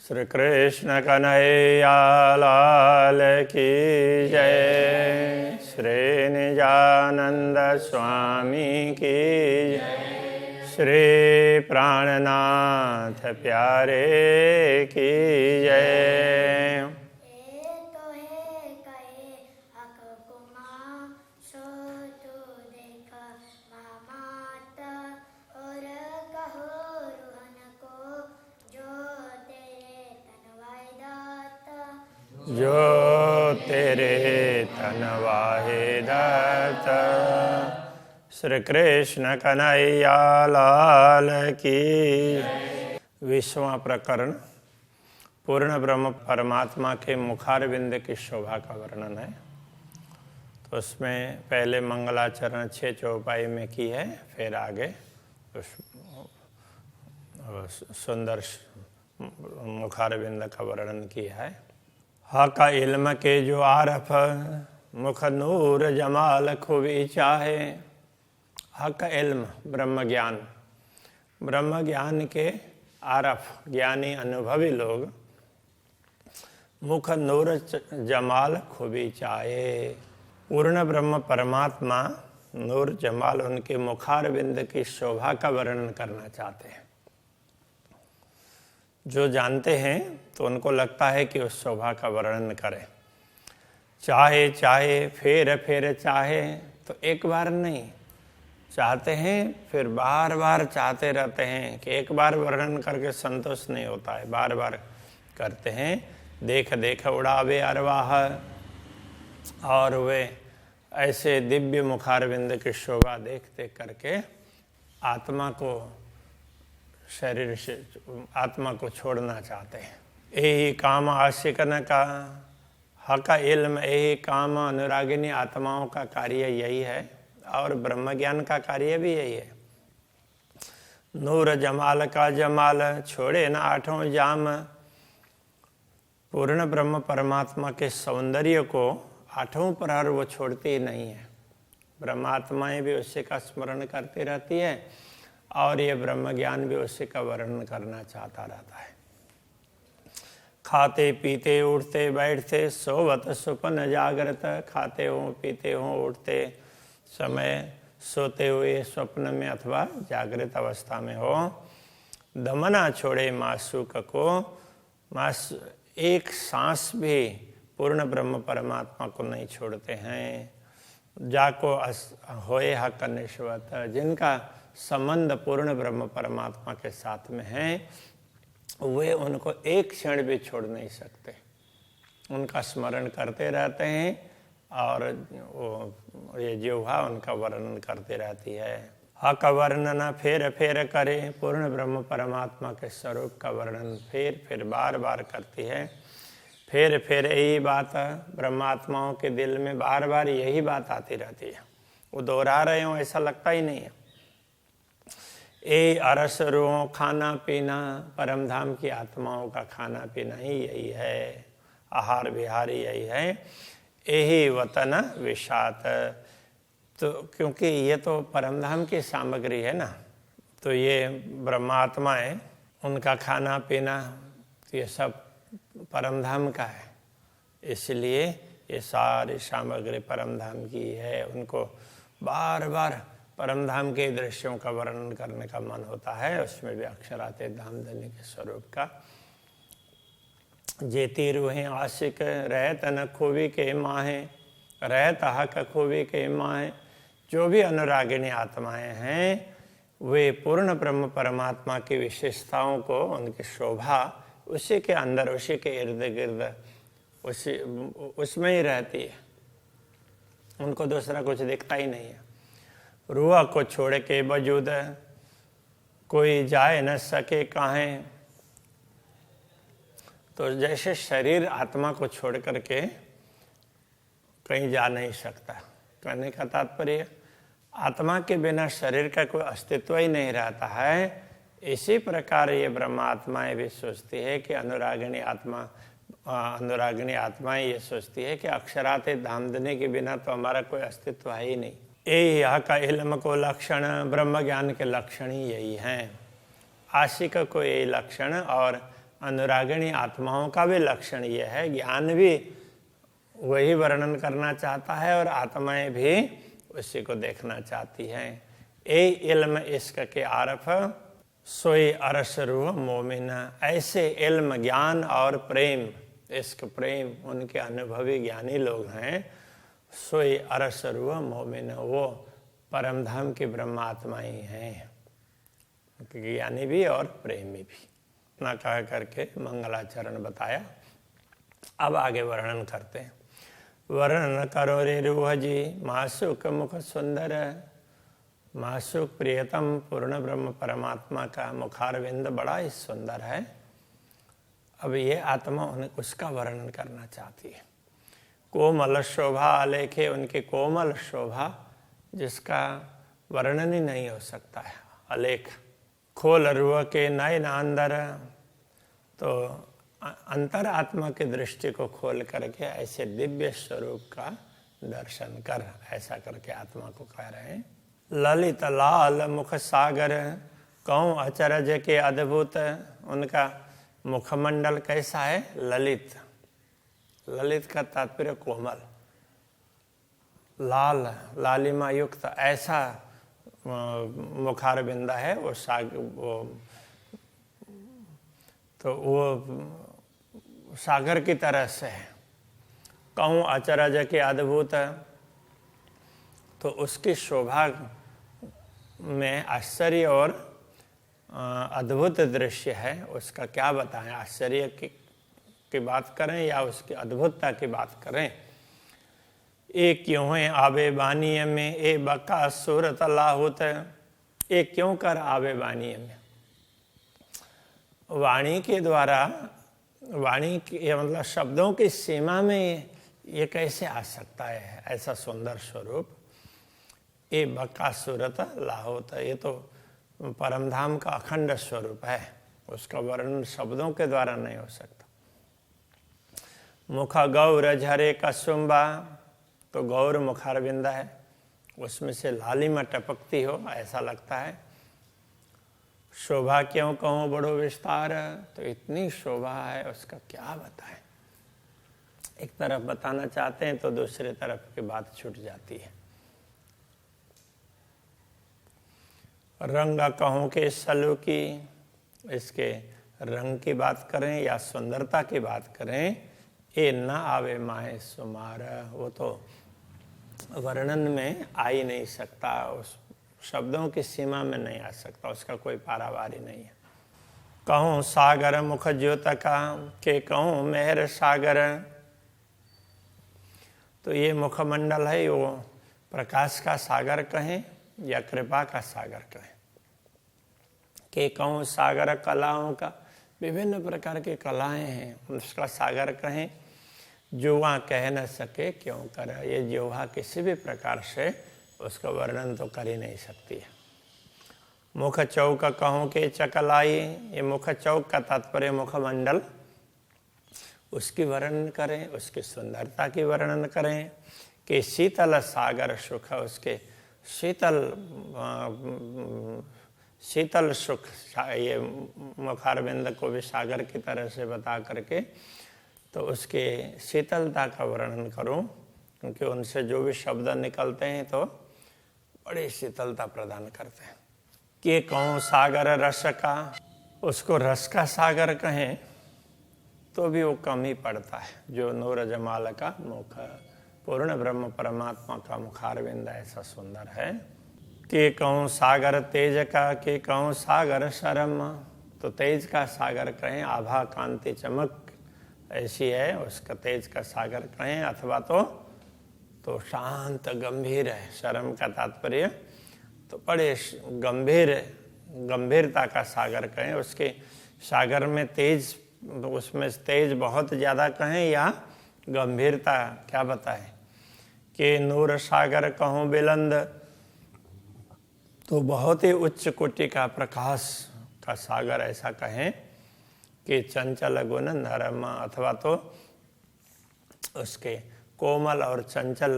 श्री कृष्ण कन्हैया लाल की जय। श्री निजानंद स्वामी की जय। श्री प्राणनाथ प्यारे की जय। जो तेरे तन वाहे दाता। श्री कृष्ण कन्हैया लाल की। 20वां प्रकरण पूर्ण ब्रह्म परमात्मा के मुखारविंद की शोभा का वर्णन है। तो उसमें पहले मंगलाचरण 6 चौपाई में की है, फिर आगे सुंदर मुखारविंद का वर्णन किया है। का इल्म के जो आरफ मुख नूर जमाल खूबी चाहे। का इल्म ब्रह्म ज्ञान, ब्रह्म ज्ञान के आरफ ज्ञानी अनुभवी लोग मुख नूर जमाल खूबी चाहे। पूर्ण ब्रह्म परमात्मा नूर जमाल उनके मुखारविंद की शोभा का वर्णन करना चाहते हैं। जो जानते हैं तो उनको लगता है कि उस शोभा का वर्णन करें। चाहे चाहे फिर फिर चाहे, तो एक बार नहीं चाहते हैं, फिर बार बार चाहते रहते हैं कि एक बार वर्णन करके संतोष नहीं होता है, बार बार करते हैं। देख देख उड़ावे अरवाह, और वे ऐसे दिव्य मुखारविंद की शोभा देख देख करके आत्मा को शरीर से आत्मा को छोड़ना चाहते हैं। यही काम आशिकन का हका इल्म, यही काम अनुरागिनी आत्माओं का कार्य यही है, और ब्रह्म ज्ञान का कार्य भी यही है। नूर जमाल का जमाल छोड़े न आठों जाम। पूर्ण ब्रह्म परमात्मा के सौंदर्य को आठों प्रहर वो छोड़ती ही नहीं है। ब्रह्मात्माएं भी उसी का स्मरण करती रहती है, और ये ब्रह्म ज्ञान भी उसी का वर्णन करना चाहता रहता है। खाते पीते उठते बैठते सोवत सुपन जागृत। खाते हो पीते हो उठते समय, सोते हुए स्वप्न में अथवा जागृत अवस्था में हो। दमना छोड़े मासूक को, एक सांस भी पूर्ण ब्रह्म परमात्मा को नहीं छोड़ते हैं। जाको होए हक निश्वत, जिनका संबंध पूर्ण ब्रह्म परमात्मा के साथ में है, वे उनको एक क्षण भी छोड़ नहीं सकते। उनका स्मरण करते रहते हैं, और वो ये जिह्वा उनका वर्णन करती रहती है। हक वर्णन फेर फेर करे, पूर्ण ब्रह्म परमात्मा के स्वरूप का वर्णन फिर बार बार करती है। फिर यही बात ब्रह्मात्माओं के दिल में बार बार यही बात आती रहती है। वो दोहरा रहे हो ऐसा लगता ही नहीं है। ए अरस रो खाना पीना, परमधाम की आत्माओं का खाना पीना ही यही है, आहार विहार यही है। यही वतन विषात, तो क्योंकि ये तो परमधाम की सामग्री है ना, तो ये ब्रह्मात्माएं उनका खाना पीना ये सब परमधाम का है, इसलिए ये सारी सामग्री परमधाम की है। उनको बार बार परमधाम के दृश्यों का वर्णन करने का मन होता है। उसमें भी अक्षराते धामधनी के स्वरूप का। जेती रूहें आशिक रहत न खूबी के माहे, रहत हक खूबी के माहे। जो भी अनुरागिणी आत्माएं हैं, वे पूर्ण ब्रह्म परमात्मा की विशेषताओं को, उनकी शोभा उसी के अंदर, उसी के इर्द गिर्द, उसमें ही रहती है। उनको दूसरा कुछ दिखता ही नहीं है। रूह को छोड़ के वजूद कोई जाए न सके काहे। तो जैसे शरीर आत्मा को छोड़ करके कहीं जा नहीं सकता, कहने का तात्पर्य आत्मा के बिना शरीर का कोई अस्तित्व ही नहीं रहता है। इसी प्रकार ये ब्रह्मात्माएं भी सोचती है कि अनुरागिणी आत्माएं ये सोचती है कि अक्षराते धामधनी के बिना तो हमारा कोई अस्तित्व है ही नहीं। यही का इल्म को लक्षण, ब्रह्म ज्ञान के लक्षण ही यही हैं। आशिक को यही लक्षण, और अनुरागिणी आत्माओं का भी लक्षण यह है, ज्ञान भी वही वर्णन करना चाहता है और आत्माएं भी उसी को देखना चाहती हैं। ए इल्म इश्क के आरफ सोई अरस रूह मोमिन, ऐसे इल्म ज्ञान और प्रेम, इश्क प्रेम उनके अनुभवी ज्ञानी लोग हैं। सोई अरस रूह मोमिन, वो परम धाम की ब्रह्मात्मा ही हैं, ज्ञानी भी और प्रेमी भी। इतना कह करके मंगलाचरण बताया। अब आगे वर्णन करते हैं। वर्णन करो रे रूह जी मासुक मुख सुंदर, मासुक प्रियतम पूर्ण ब्रह्म परमात्मा का मुखारविंद बड़ा ही सुंदर है। अब ये आत्मा उसका वर्णन करना चाहती है। कोमल शोभा आलेखे, उनकी कोमल शोभा जिसका वर्णन ही नहीं हो सकता है, अलेख। खोल रूह के नयन अंदर, तो अंतर आत्मा की दृष्टि को खोल करके ऐसे दिव्य स्वरूप का दर्शन कर, ऐसा करके आत्मा को कह रहे हैं। ललित लाल मुख सागर, कौं अचरज के अद्भुत, उनका मुखमंडल कैसा है? ललित। ललित का तात्पर्य कोमल, लाल लालिमा युक्त ऐसा मुखारबिंदा है वो सागर की तरह से है। कहूँ अचरज के अद्भुत, तो उसकी शोभा में आश्चर्य और अद्भुत दृश्य है। उसका क्या बताएं, आश्चर्य की बात करें या उसकी अद्भुतता की बात करें। ए क्यों है आवे बानीय में, ए बका सूरत लाहुत, ए क्यों कर आवे बानीय में, वाणी के द्वारा, वाणी के मतलब शब्दों की सीमा में ये कैसे आ सकता है ऐसा सुंदर स्वरूप। ए बका सूरत लाहुत, ये तो परमधाम का अखंड स्वरूप है, उसका वर्णन शब्दों के द्वारा नहीं हो सकता। मुख गौर झरे कसुम्बा, तो गौर मुखारबिंदा है, उसमें से लालिमा टपकती हो ऐसा लगता है। शोभा क्यों कहूँ बड़ो विस्तार, तो इतनी शोभा है उसका क्या बताएं। एक तरफ बताना चाहते हैं तो दूसरे तरफ की बात छूट जाती है। रंग कहूँ के सलू की, इसके रंग की बात करें या सुंदरता की बात करें। ए न आवे माए सुमार, वो तो वर्णन में आ ही नहीं सकता, उस शब्दों की सीमा में नहीं आ सकता, उसका कोई पारावार ही नहीं है। कहूँ सागर मुख ज्योत का, के कहूँ मेहर सागर, तो ये मुखमंडल है, वो प्रकाश का सागर कहें या कृपा का सागर कहें। के कहूँ सागर कलाओं का, विभिन्न प्रकार की कलाएं हैं, उसका सागर कहें। जुआ कह न सके क्यों कर, ये जुआ किसी भी प्रकार से उसका वर्णन तो कर ही नहीं सकती है। मुख चौक कहूँ के चकलाई, ये मुख चौक का तात्पर्य मुखमंडल, उसकी वर्णन करें, उसकी सुंदरता की वर्णन करें। कि शीतल सागर सुख, उसके शीतल सुख, ये मुखारबिंद को भी सागर की तरह से बता करके तो उसके शीतलता का वर्णन करूं, क्योंकि उनसे जो भी शब्द निकलते हैं तो बड़ी शीतलता प्रदान करते हैं। कि कहूँ सागर रस का, उसको रस का सागर कहें तो भी वो कम ही पड़ता है। जो नूर जमाल का मुख, पूर्ण ब्रह्म परमात्मा का मुखारविंद ऐसा सुंदर है। कि कहूँ सागर तेज का, कि कहूँ सागर शर्म, तो तेज का सागर कहें, आभा कांति चमक ऐसी है उसका तेज का सागर कहें, अथवा तो शांत गंभीर है। शर्म का तात्पर्य तो बड़े गंभीरता का सागर कहें, उसके सागर में तेज, उसमें तेज बहुत ज़्यादा कहें या गंभीरता क्या बताएं। कि नूर सागर कहूँ बिलंद, तो बहुत ही उच्च कोटि का प्रकाश का सागर ऐसा कहें। कि चंचल गुण नरम, अथवा तो उसके कोमल और चंचल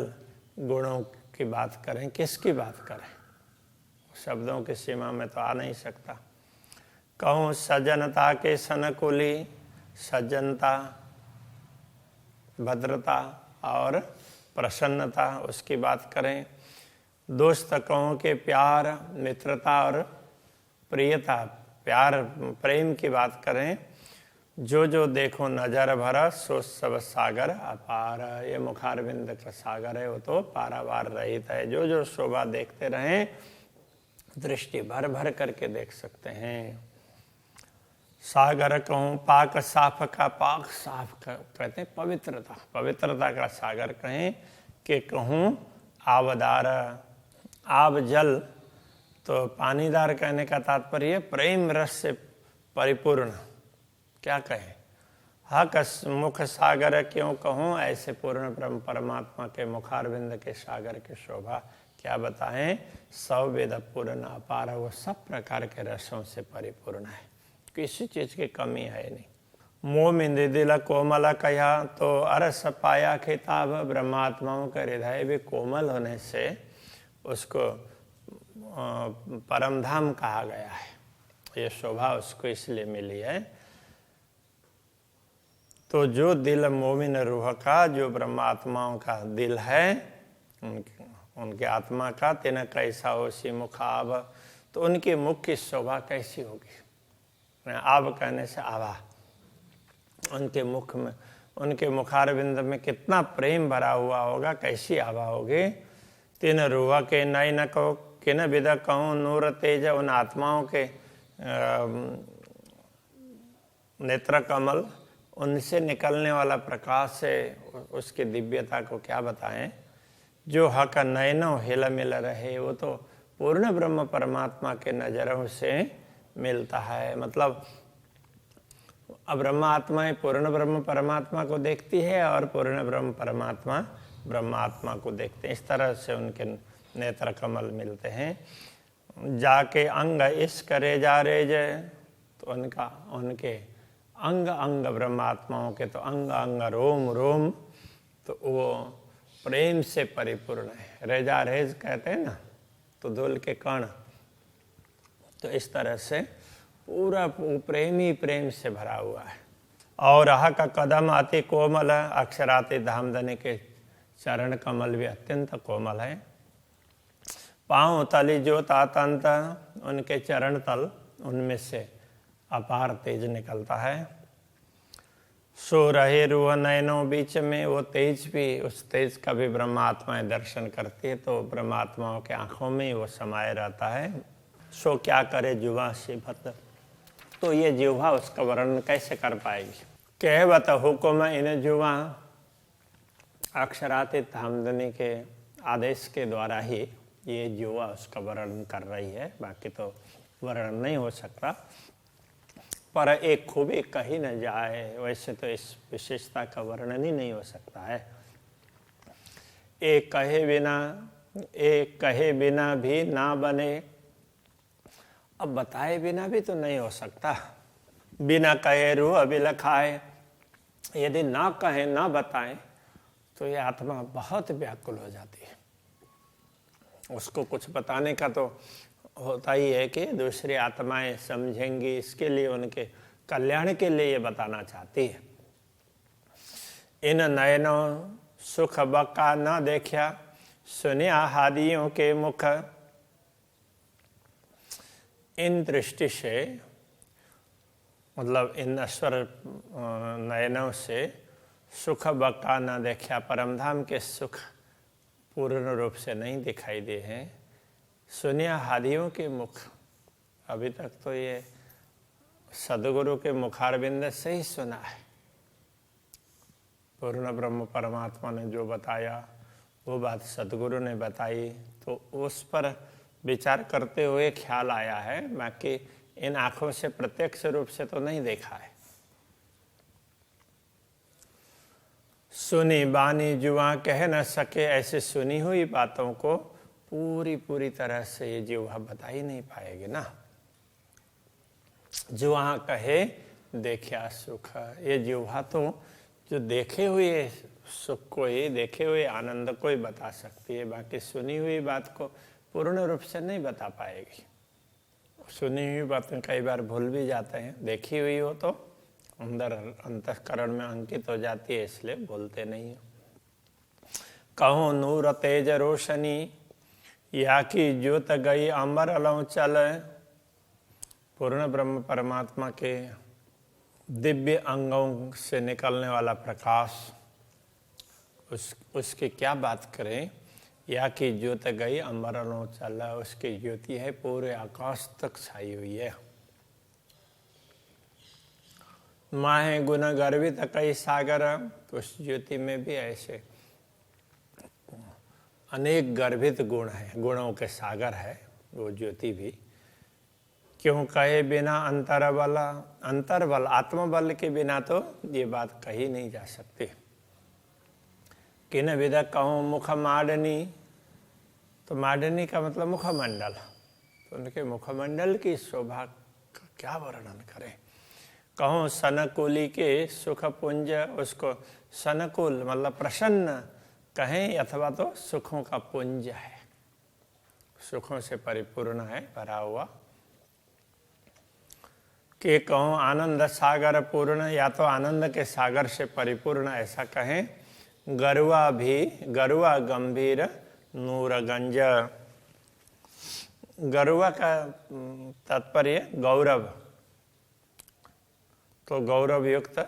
गुणों की बात करें। किसकी बात करें, शब्दों की सीमा में तो आ नहीं सकता। कहूँ सज्जनता के सनकुली, सज्जनता, भद्रता और प्रसन्नता उसकी बात करें। दोस्त कहूँ के प्यार, मित्रता और प्रियता, प्यार प्रेम की बात करें। जो जो देखो नजर भरा, सो सब सागर अपार। ये मुखारविंद का सागर है, वो तो पारावार रहित है। जो जो शोभा देखते रहें, दृष्टि भर भर करके देख सकते हैं। सागर कहूँ पाक साफ का, पाक साफ कहते हैं पवित्रता, पवित्रता का सागर कहें। कि कहूँ आवदार, आव जल तो पानीदार कहने का तात्पर्य प्रेम रस से परिपूर्ण। क्या कहें, हक मुख सागर क्यों कहूँ, ऐसे पूर्ण ब्रह्म परमात्मा के मुखारविंद के सागर की शोभा क्या बताएं। सौ वेद पूर्ण अपार, वो सब प्रकार के रसों से परिपूर्ण है, किसी चीज की कमी है नहीं। मोमिंद दिल कोमल कया, तो अरस पाया खिताब। ब्रह्मात्माओं का हृदय भी कोमल होने से उसको परमधाम कहा गया है। ये शोभा उसको इसलिए मिली है। तो जो दिल मोमिन रूह का, जो ब्रह्मात्माओं का दिल है, उनके आत्मा का, तेना कैसा हो सी मुखाब, तो उनके मुख की शोभा कैसी होगी। आब कहने से आभा, उनके मुख में, उनके मुखारविंद में कितना प्रेम भरा हुआ होगा, कैसी आभा होगी। तीन रूह के नई न कहो, किन विदा कहूँ नूर तेज, उन आत्माओं के नेत्र कमल, उनसे निकलने वाला प्रकाश से उसकी दिव्यता को क्या बताएं। जो हक नयनों हिल मिल रहे, वो तो पूर्ण ब्रह्म परमात्मा के नजरों से मिलता है। मतलब अब ब्रह्मात्माएं पूर्ण ब्रह्म परमात्मा को देखती है और पूर्ण ब्रह्म परमात्मा ब्रह्मात्मा को देखते हैं। इस तरह से उनके नेत्र कमल मिलते हैं। जाके अंग इस करे जा रे जय, तो उनके अंग अंग ब्रह्मात्माओं के तो अंग अंग रोम रोम, तो वो प्रेम से परिपूर्ण है। रेजा रेज कहते हैं ना, तो धूल के कण, तो इस तरह से पूरा प्रेम ही प्रेम से भरा हुआ है। और आह का कदम अति कोमल, अक्षराति धामधनी के चरण कमल भी अत्यंत कोमल है। पाँव तली जो तातंत, उनके चरण तल, उनमें से अपार तेज निकलता है। सो रहे रूह नयनों बीच में, वो तेज भी, उस तेज का भी ब्रह्मात्माएं दर्शन करती है, तो ब्रह्मात्माओं के आंखों में ही वो समाये रहता है। सो क्या करे जुबा से भत, तो ये जिह्वा उसका वर्णन कैसे कर पाएगी। कहवत हुक्म इन जुबा, अक्षरातीत धामधनी के आदेश के द्वारा ही ये जिह्वा उसका वर्णन कर रही है, बाकी तो वर्णन नहीं हो सकता। पर एक खूबी कही न जाए, वैसे तो इस विशेषता का वर्णन ही नहीं हो सकता है। एक कहे बिना भी ना बने, अब बताए बिना भी तो नहीं हो सकता। बिना कहे रूह बिलखाए, यदि ना कहे ना बताएं तो ये आत्मा बहुत व्याकुल हो जाती है। उसको कुछ बताने का तो होता ही है कि दूसरी आत्माएं समझेंगी, इसके लिए उनके कल्याण के लिए ये बताना चाहती है। इन नयनों सुख बका न देखा, सुनिया हादियों के मुख। इन दृष्टि से, मतलब इन नश्वर नयनों से सुख बका न देखा, परमधाम के सुख पूर्ण रूप से नहीं दिखाई दे हैं। सुनिया हादियों के मुख, अभी तक तो ये सदगुरु के मुखारविंद से ही सुना है। पूर्ण ब्रह्म परमात्मा ने जो बताया वो बात सदगुरु ने बताई, तो उस पर विचार करते हुए ख्याल आया है, बाकी इन आंखों से प्रत्यक्ष रूप से तो नहीं देखा है। सुनी बानी जुआ कह न सके, ऐसे सुनी हुई बातों को पूरी तरह से ये जिह्वा बता ही नहीं पाएगी ना। जुआ कहे देखा सुख, ये जिह्वा तो जो देखे हुए सुख को ही, देखे हुए आनंद को ही बता सकती है, बाकी सुनी हुई बात को पूर्ण रूप से नहीं बता पाएगी। सुनी हुई बातें कई बार भूल भी जाते हैं, देखी हुई हो तो अंदर अंतःकरण में अंकित हो जाती है, इसलिए बोलते नहीं हो। कहूँ नूर तेज रोशनी या की ज्योत गई अंबर अलौ चल। पूर्ण ब्रह्म परमात्मा के दिव्य अंगों से निकलने वाला प्रकाश, उसकी क्या बात करें। या की ज्योत गई अंबर अलौ चल, उसकी ज्योति है पूरे आकाश तक छाई हुई है। माहे गुण गर्वित कई सागर, उस ज्योति में भी ऐसे अनेक गर्भित गुण है, गुणों के सागर है वो ज्योति भी। क्यों कहे बिना अंतर्बल, अंतर्बल आत्मबल के बिना तो ये बात कही नहीं जा सकती। किन विद कहूँ मुख माडनी, तो माडनी का मतलब मुखमंडल, तो उनके मुखमंडल की शोभा का क्या वर्णन करें। कहूँ सनकुली के सुख पुंज, उसको सनकुल मतलब प्रसन्न कहें अथवा तो सुखों का पुंज है, सुखों से परिपूर्ण है, भरा हुआ। कि कहूँ आनंद सागर पूर्ण, या तो आनंद के सागर से परिपूर्ण ऐसा कहें। गरुआ भी, गरुआ गंभीर नूरगंज, गरुआ का तात्पर्य गौरव, तो गौरव युक्त,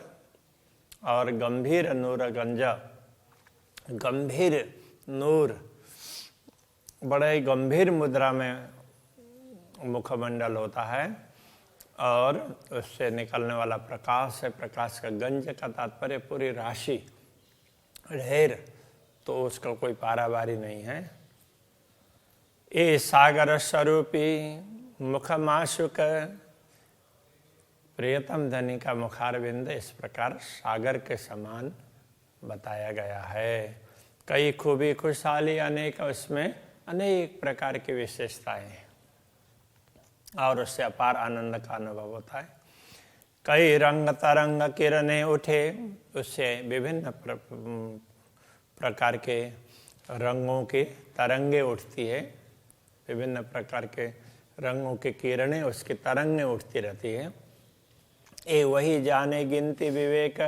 और गंभीर नूरगंज, गंभीर नूर, बड़े गंभीर मुद्रा में मुखमंडल होता है, और उससे निकलने वाला प्रकाश है। प्रकाश का गंज का तात्पर्य पूरी राशि, ढेर, तो उसका कोई पारावारी नहीं है। ए सागर स्वरूपी मुखमाशुक, प्रियतम धनी का मुखारविंद इस प्रकार सागर के समान बताया गया है। कई खूबी खुशहाली अनेक, उसमें अनेक प्रकार की विशेषताएं हैं और उससे अपार आनंद का अनुभव होता है। कई रंग तरंग किरणें उठे, उससे विभिन्न प्रकार के रंगों की तरंगे उठती है, विभिन्न प्रकार के रंगों की किरणें, उसकी तरंगें उठती रहती है। ए वही जाने गिनती विवेक,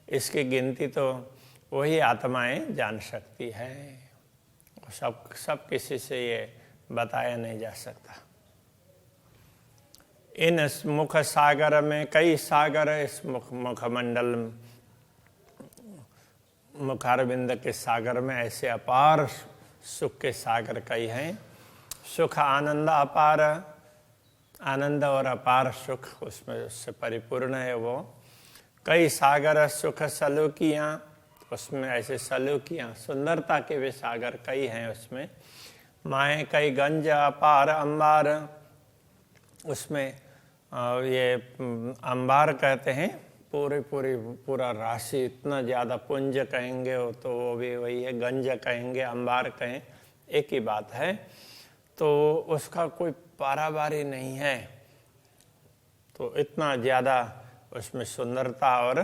इसकी गिनती तो वही आत्माएं जान सकती है, सब किसी से ये बताया नहीं जा सकता। इन मुख सागर में कई सागर, इस मुखमंडल मुखारविंद के सागर में ऐसे अपार सुख के सागर कई हैं। सुख आनंद अपार, आनंद और अपार सुख उसमें उससे परिपूर्ण है वो। कई सागर सुख सलूकियाँ, उसमें ऐसे सलूकियाँ सुंदरता के भी सागर कई हैं उसमें। माए कई गंज अपार अंबार, उसमें ये अंबार कहते हैं पूरा राशि, इतना ज़्यादा पुंज कहेंगे हो तो वो भी वही है, गंज कहेंगे अंबार कहें एक ही बात है। तो उसका कोई पारावारी नहीं है, तो इतना ज़्यादा उसमें सुंदरता और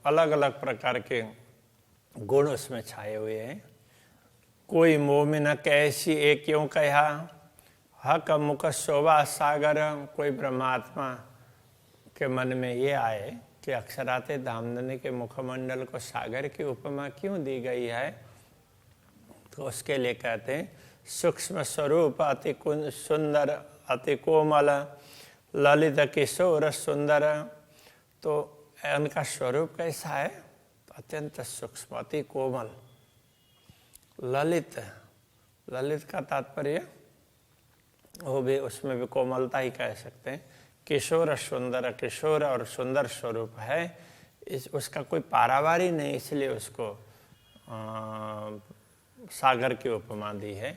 अलग अलग प्रकार के गुण उसमें छाए हुए हैं। कोई मोमिन कैसी एक क्यों कहा, हक मुख शोभा सागर। कोई ब्रह्मात्मा के मन में ये आए कि अक्षराते धामधनी के मुखमंडल को सागर की उपमा क्यों दी गई है, तो उसके लिए कहते हैं सूक्ष्म स्वरूप अति सुंदर अति कोमल ललित किशोर सुंदर। तो उनका स्वरूप कैसा है, अत्यंत सूक्ष्म अति कोमल, ललित, ललित का तात्पर्य वो भी, उसमें भी कोमलता ही कह सकते हैं। किशोर सुंदर, किशोर और सुंदर स्वरूप है, उसका कोई पारावारी नहीं, इसलिए उसको सागर की उपमा दी है।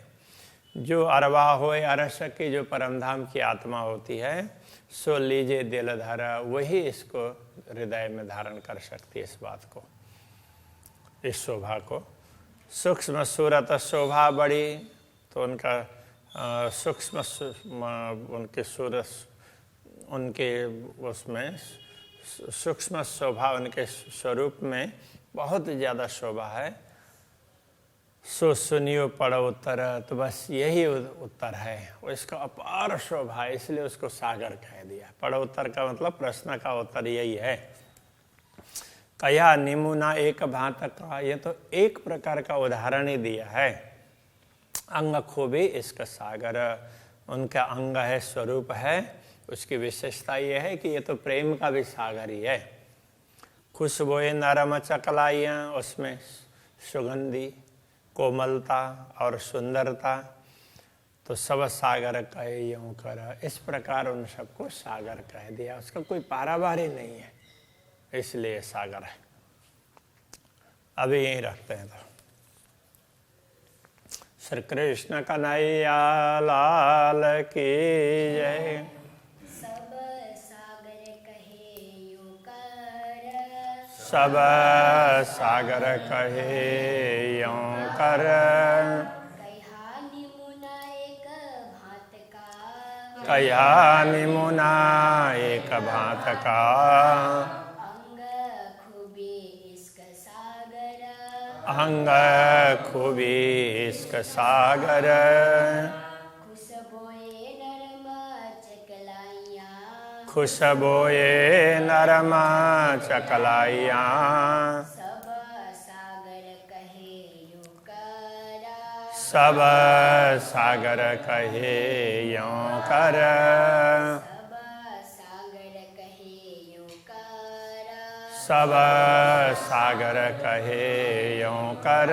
जो अरवा होए अरस की, जो परमधाम की आत्मा होती है, सो लीजे दिल धारा, वही इसको हृदय में धारण कर सकती है इस बात को, इस शोभा को। सूक्ष्म सूरत शोभा बड़ी, तो उनका सूक्ष्म उनके सूरत, उनके उसमें सूक्ष्म शोभा, उनके स्वरूप में बहुत ज़्यादा शोभा है। सो सुनियो पढ़ो उत्तर, तो बस यही उत्तर है। और इसका अपार शोभा है, इसलिए उसको सागर कह दिया। पढ़ो उत्तर का मतलब प्रश्न का उत्तर यही है। कया निमुना एक भांत का, ये तो एक प्रकार का उदाहरण ही दिया है। अंग खूबी इसका सागर, उनका अंग है, स्वरूप है, उसकी विशेषता ये है कि ये तो प्रेम का भी सागर ही है। खुशबुएं नरम चकलाइयाँ, उसमें सुगंधी, कोमलता और सुंदरता, तो सब सागर कहे यूं कर, इस प्रकार उन सबको सागर कह दिया। उसका कोई पारावार नहीं है, इसलिए सागर है। अभी यहीं रखते हैं। तो श्री कृष्ण कन्हैया लाल की जय। सब सागर कहे यूं कर, सब सागर कहे यूं कर, कहा निमुना एक भांत का, कया निमुना एक भांत का, अंग खूबी इसका सागर, अंग खूबी इसका सागर, खुशबोए नरम चकलाइयाँ, खुशबोए नरम चकलाइयाँ, सब सागर कहे यूं कर, सब सागर कहे यूं कर, सब सागर कहे यूं कर, सब सागर कहे यूं कर,